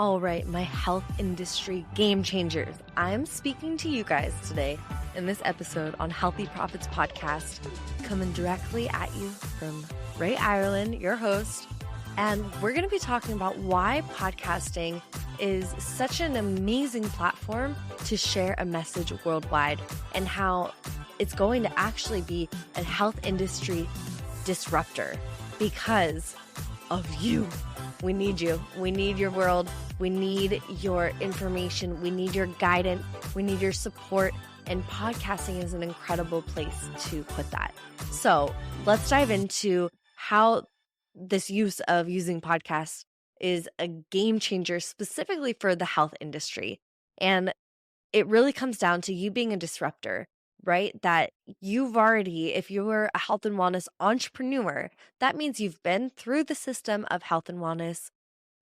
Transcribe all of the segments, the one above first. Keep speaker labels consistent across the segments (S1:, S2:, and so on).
S1: All right, my health industry game changers. I'm speaking to you guys today in this episode on Healthy Profits Podcast, coming directly at you from Ray Ireland, your host. And we're going to be talking about why podcasting is such an amazing platform to share a message worldwide and how it's going to actually be a health industry disruptor because of you. We need you. We need your world. We need your information. We need your guidance. We need your support. And podcasting is an incredible place to put that. So let's dive into how this use of using podcasts is a game changer specifically for the health industry. And it really comes down to you being a disruptor, right? That you've already, if you were a health and wellness entrepreneur, that means you've been through the system of health and wellness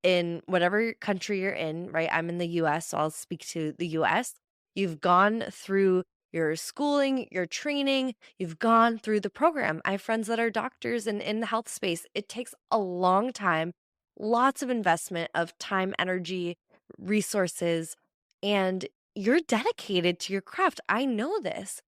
S1: in whatever country you're in, right? I'm in the US, so I'll speak to the US. You've gone through your schooling, your training, you've gone through the program. I have friends that are doctors and in the health space. It takes a long time, lots of investment of time, energy, resources, and you're dedicated to your craft. I know this.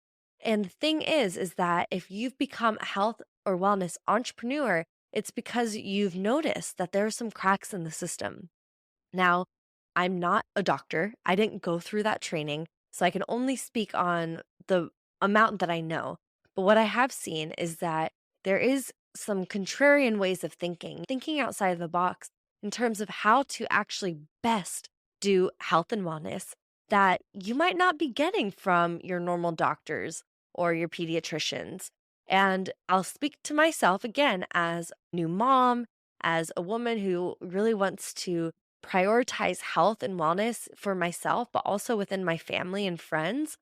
S1: And the thing is that if you've become a health or wellness entrepreneur, it's because you've noticed that there are some cracks in the system. Now, I'm not a doctor. I didn't go through that training, so I can only speak on the amount that I know. But what I have seen is that there is some contrarian ways of thinking outside of the box in terms of how to actually best do health and wellness that you might not be getting from your normal doctors or your pediatricians. And I'll speak to myself again as a new mom, as a woman who really wants to prioritize health and wellness for myself, but also within my family and friends.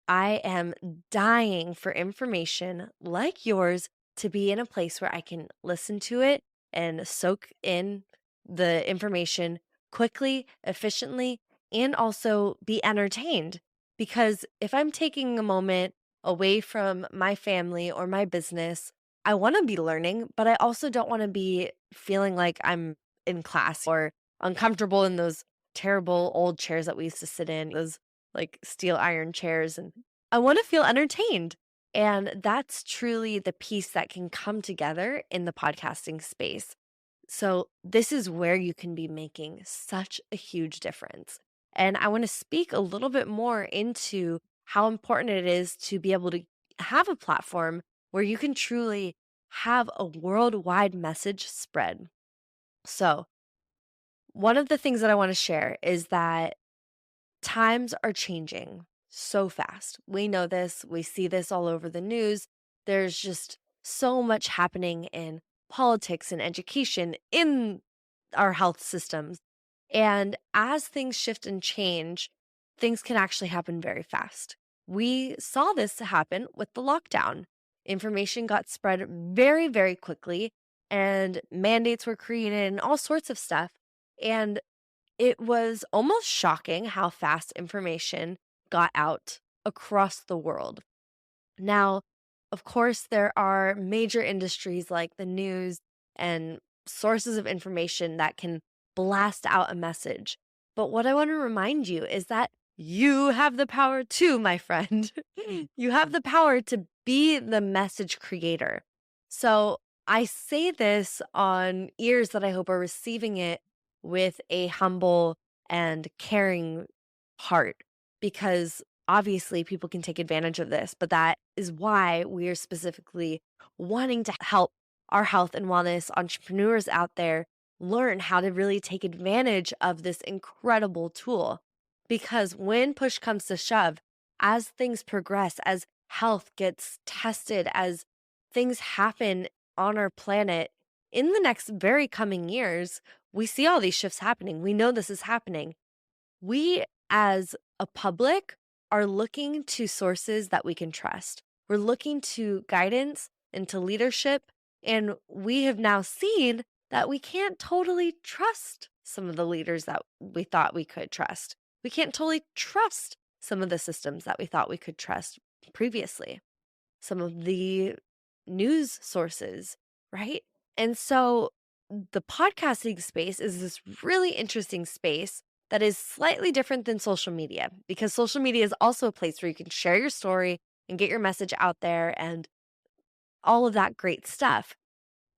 S1: I am dying for information like yours to be in a place where I can listen to it and soak in the information quickly, efficiently, and also be entertained. Because if I'm taking a moment away from my family or my business, I want to be learning, but I also don't want to be feeling like I'm in class or uncomfortable in those terrible old chairs that we used to sit in, those like steel iron chairs. And I want to feel entertained. And that's truly the piece that can come together in the podcasting space. So this is where you can be making such a huge difference. And I want to speak a little bit more into how important it is to be able to have a platform where you can truly have a worldwide message spread. So one of the things that I want to share is that times are changing so fast. We know this. We see this all over the news. There's just so much happening in politics and education in our health systems. And as things shift and change, things can actually happen very fast. We saw this happen with the lockdown. Information got spread very, very quickly, and mandates were created and all sorts of stuff. And it was almost shocking how fast information got out across the world. Now, of course, there are major industries like the news and sources of information that can blast out a message. But what I want to remind you is that you have the power too, my friend. You have the power to be the message creator. So I say this on ears that I hope are receiving it with a humble and caring heart, because obviously people can take advantage of this, but that is why we are specifically wanting to help our health and wellness entrepreneurs out there learn how to really take advantage of this incredible tool. Because when push comes to shove, as things progress, as health gets tested, as things happen on our planet in the next very coming years, we see all these shifts happening. We know this is happening. We, as a public, are looking to sources that we can trust. We're looking to guidance and to leadership. And we have now seen that we can't totally trust some of the leaders that we thought we could trust. We can't totally trust some of the systems that we thought we could trust previously, some of the news sources, right? And so the podcasting space is this really interesting space that is slightly different than social media, because social media is also a place where you can share your story and get your message out there and all of that great stuff.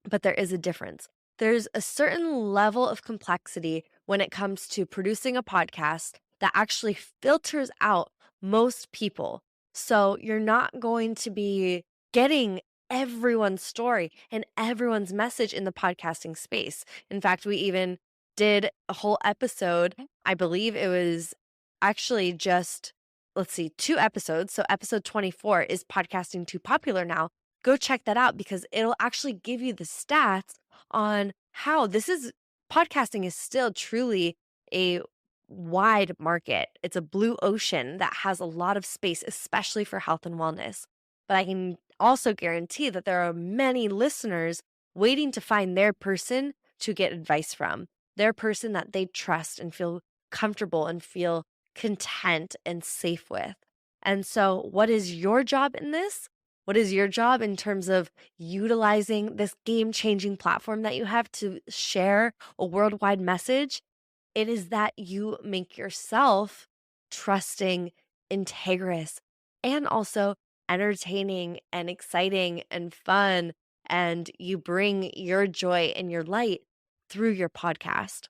S1: But there is a difference. There's a certain level of complexity when it comes to producing a podcast that actually filters out most people. So you're not going to be getting everyone's story and everyone's message in the podcasting space. In fact, we even did a whole episode. I believe it was actually just, let's see, 2 episodes. So episode 24, Is Podcasting Too Popular Now? Go check that out because it'll actually give you the stats on how podcasting is still truly a wide market. It's a blue ocean that has a lot of space, especially for health and wellness. But I can also guarantee that there are many listeners waiting to find their person to get advice from, their person that they trust and feel comfortable and feel content and safe with. And so, what is your job in this? What is your job in terms of utilizing this game-changing platform that you have to share a worldwide message? It is that you make yourself trusting, integrous, and also entertaining and exciting and fun, and you bring your joy and your light through your podcast.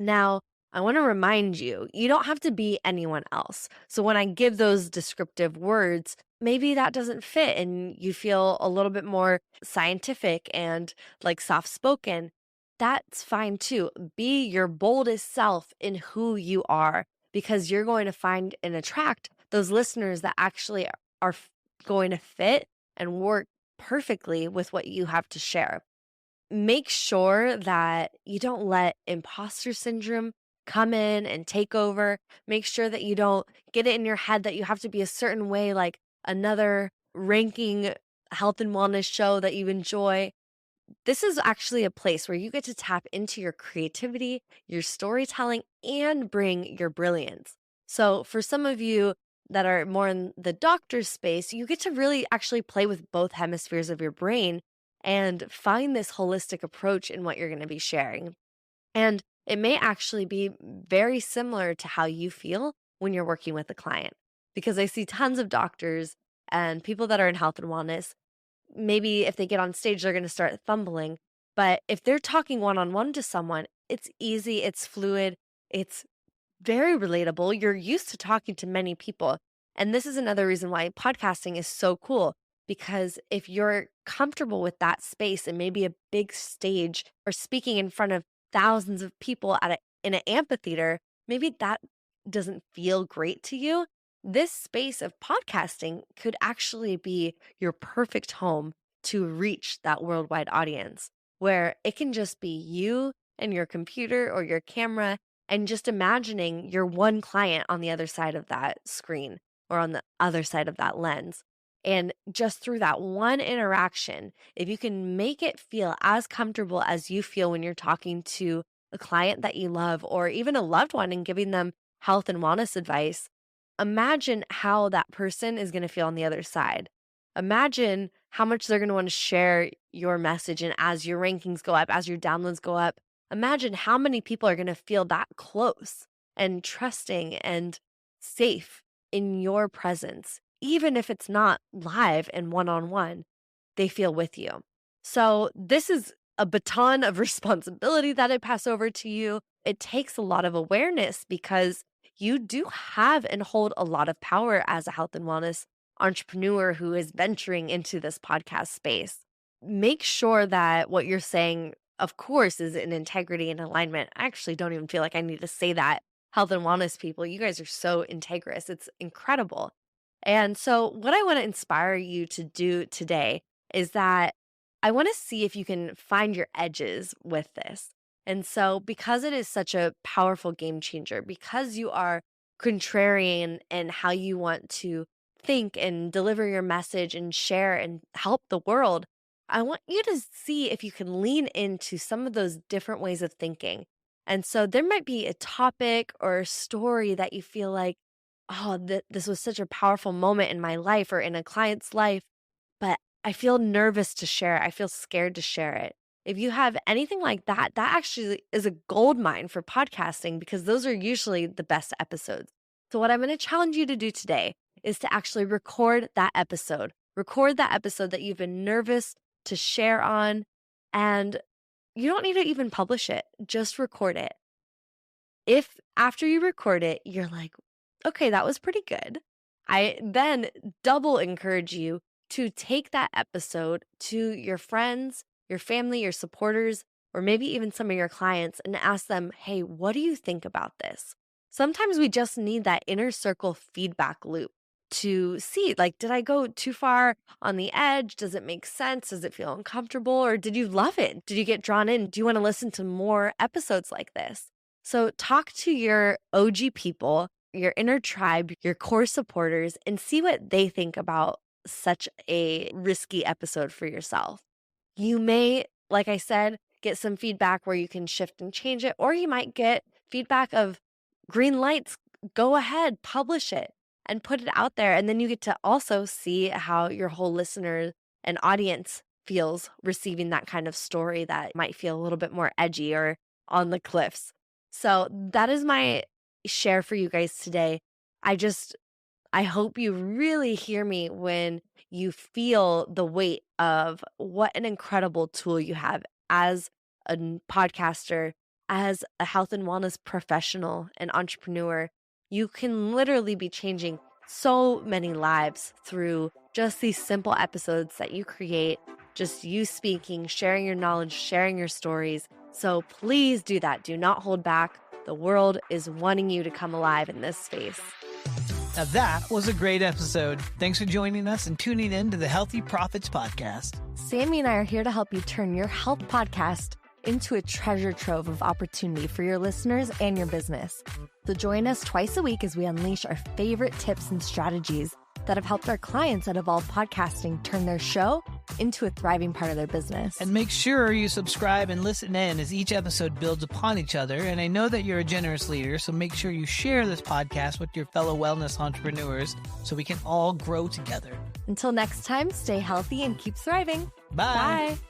S1: Now, I want to remind you, you don't have to be anyone else. So when I give those descriptive words, maybe that doesn't fit and you feel a little bit more scientific and like soft spoken. That's fine too. Be your boldest self in who you are because you're going to find and attract those listeners that actually are going to fit and work perfectly with what you have to share. Make sure that you don't let imposter syndrome come in and take over. Make sure that you don't get it in your head that you have to be a certain way, like another ranking health and wellness show that you enjoy. This is actually a place where you get to tap into your creativity, your storytelling, and bring your brilliance. So, for some of you that are more in the doctor space, you get to really actually play with both hemispheres of your brain and find this holistic approach in what you're going to be sharing. And it may actually be very similar to how you feel when you're working with a client, because I see tons of doctors and people that are in health and wellness. Maybe if they get on stage, they're going to start fumbling. But if they're talking one on one to someone, it's easy, it's fluid, it's very relatable. You're used to talking to many people. And this is another reason why podcasting is so cool, because if you're comfortable with that space and maybe a big stage or speaking in front of thousands of people in an amphitheater, maybe that doesn't feel great to you. This space of podcasting could actually be your perfect home to reach that worldwide audience where it can just be you and your computer or your camera and just imagining your one client on the other side of that screen or on the other side of that lens. And just through that one interaction, if you can make it feel as comfortable as you feel when you're talking to a client that you love or even a loved one and giving them health and wellness advice, imagine how that person is going to feel on the other side. Imagine how much they're going to want to share your message. And as your rankings go up, as your downloads go up, imagine how many people are going to feel that close and trusting and safe in your presence, even if it's not live and one on one, they feel with you. So, this is a baton of responsibility that I pass over to you. It takes a lot of awareness because you do have and hold a lot of power as a health and wellness entrepreneur who is venturing into this podcast space. Make sure that what you're saying, of course, is in integrity and alignment. I actually don't even feel like I need to say that. Health and wellness people, you guys are so integrous. It's incredible. And so, what I want to inspire you to do today is that I want to see if you can find your edges with this. And so, because it is such a powerful game changer, because you are contrarian in how you want to think and deliver your message and share and help the world, I want you to see if you can lean into some of those different ways of thinking. And so, there might be a topic or a story that you feel like, oh, this was such a powerful moment in my life or in a client's life, but I feel nervous to share it. I feel scared to share it. If you have anything like that, that actually is a gold mine for podcasting because those are usually the best episodes. So what I'm going to challenge you to do today is to actually record that episode. Record that episode that you've been nervous to share on, and you don't need to even publish it. Just record it. If after you record it, you're like, okay, that was pretty good, I then double encourage you to take that episode to your friends, your family, your supporters, or maybe even some of your clients and ask them, hey, what do you think about this? Sometimes we just need that inner circle feedback loop to see, like, did I go too far on the edge? Does it make sense? Does it feel uncomfortable? Or did you love it? Did you get drawn in? Do you want to listen to more episodes like this? So talk to your OG people, your inner tribe, your core supporters, and see what they think about such a risky episode for yourself. You may, like I said, get some feedback where you can shift and change it, or you might get feedback of green lights, go ahead, publish it and put it out there. And then you get to also see how your whole listener and audience feels receiving that kind of story that might feel a little bit more edgy or on the cliffs. So that is my share for you guys today. I hope you really hear me when you feel the weight of what an incredible tool you have as a podcaster, as a health and wellness professional and entrepreneur. You can literally be changing so many lives through just these simple episodes that you create, just you speaking, sharing your knowledge, sharing your stories. So please do that. Do not hold back. The world is wanting you to come alive in this space.
S2: Now that was a great episode. Thanks for joining us and tuning in to the Healthy Profits Podcast.
S1: Sammy and I are here to help you turn your health podcast into a treasure trove of opportunity for your listeners and your business. So join us twice a week as we unleash our favorite tips and strategies that have helped our clients at Evolve Podcasting turn their show into a thriving part of their business.
S2: And make sure you subscribe and listen in as each episode builds upon each other. And I know that you're a generous leader, so make sure you share this podcast with your fellow wellness entrepreneurs so we can all grow together.
S1: Until next time, stay healthy and keep thriving.
S2: Bye.
S1: Bye.